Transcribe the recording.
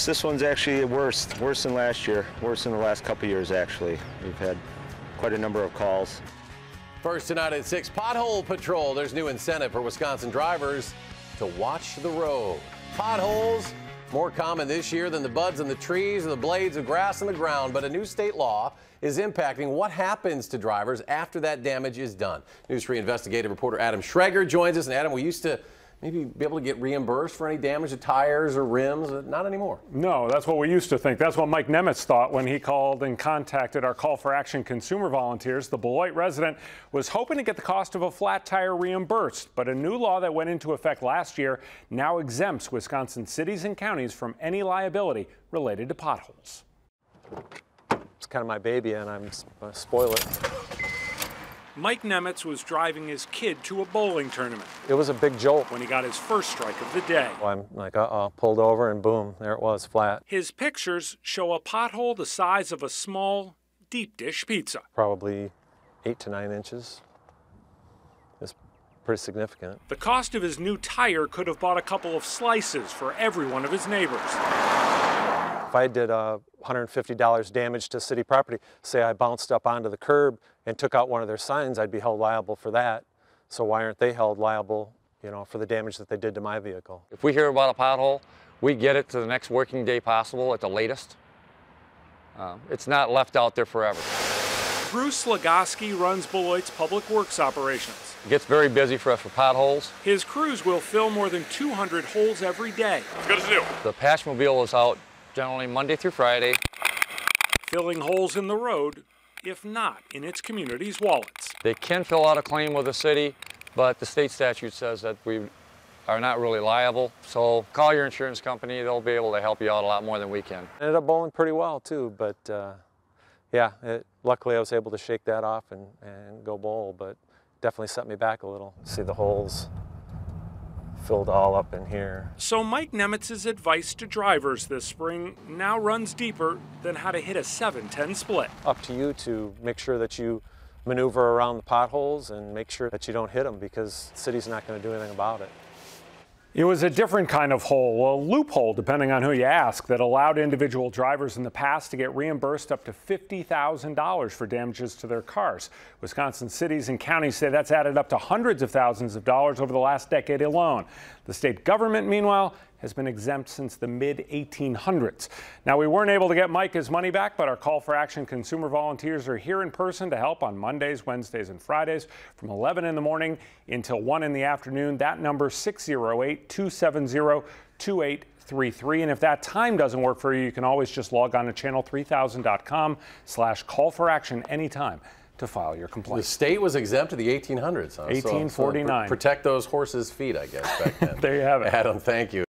This one's actually worse than last year, worse than the last couple years actually. We've had quite a number of calls. First tonight at 6, Pothole Patrol. There's new incentive for Wisconsin drivers to watch the road. Potholes, more common this year than the buds in the trees or the blades of grass in the ground, but a new state law is impacting what happens to drivers after that damage is done. News 3 investigative reporter Adam Schreger joins us. And Adam, we used to maybe be able to get reimbursed for any damage to tires or rims. Not anymore. No, that's what we used to think. That's what Mike Nemitz thought when he called and contacted our Call for Action consumer volunteers. The Beloit resident was hoping to get the cost of a flat tire reimbursed, but a new law that went into effect last year now exempts Wisconsin cities and counties from any liability related to potholes. It's kind of my baby, and I'm going to spoil it. Mike Nemitz was driving his kid to a bowling tournament. It was a big jolt. When he got his first strike of the day. Well, I'm like, pulled over, and boom, there it was, flat. His pictures show a pothole the size of a small deep dish pizza. Probably 8 to 9 inches. It's pretty significant. The cost of his new tire could have bought a couple of slices for every one of his neighbors. If I did $150 damage to city property, say I bounced up onto the curb and took out one of their signs, I'd be held liable for that. So why aren't they held liable, for the damage that they did to my vehicle? If we hear about a pothole, we get it to the next working day possible at the latest. It's not left out there forever. Bruce Lagoski runs Beloit's public works operations. It gets very busy for us for potholes. His crews will fill more than 200 holes every day. Good as new. The Patchmobile is out generally Monday through Friday. Filling holes in the road, if not in its community's wallets. They can fill out a claim with the city, but the state statute says that we are not really liable. So call your insurance company, they'll be able to help you out a lot more than we can. Ended up bowling pretty well too, but yeah, luckily I was able to shake that off and go bowl, but definitely set me back a little. See the holes filled all up in here. So Mike Nemitz's advice to drivers this spring now runs deeper than how to hit a 7-10 split. Up to you to make sure that you maneuver around the potholes and make sure that you don't hit them, because the city's not going to do anything about it. It was a different kind of hole, a loophole, depending on who you ask, that allowed individual drivers in the past to get reimbursed up to $50,000 for damages to their cars. Wisconsin cities and counties say that's added up to hundreds of thousands of dollars over the last decade alone. The state government, meanwhile, has been exempt since the mid-1800s. Now, we weren't able to get Mike his money back, but our Call for Action consumer volunteers are here in person to help on Mondays, Wednesdays, and Fridays from 11 in the morning until 1 in the afternoon. That number, 608-270-2833. And if that time doesn't work for you, you can always just log on to channel3000.com/call-for-action anytime to file your complaint. The state was exempt to the 1800s, huh? 1849. So protect those horses' feet, I guess, back then. There you have it. Adam, thank you.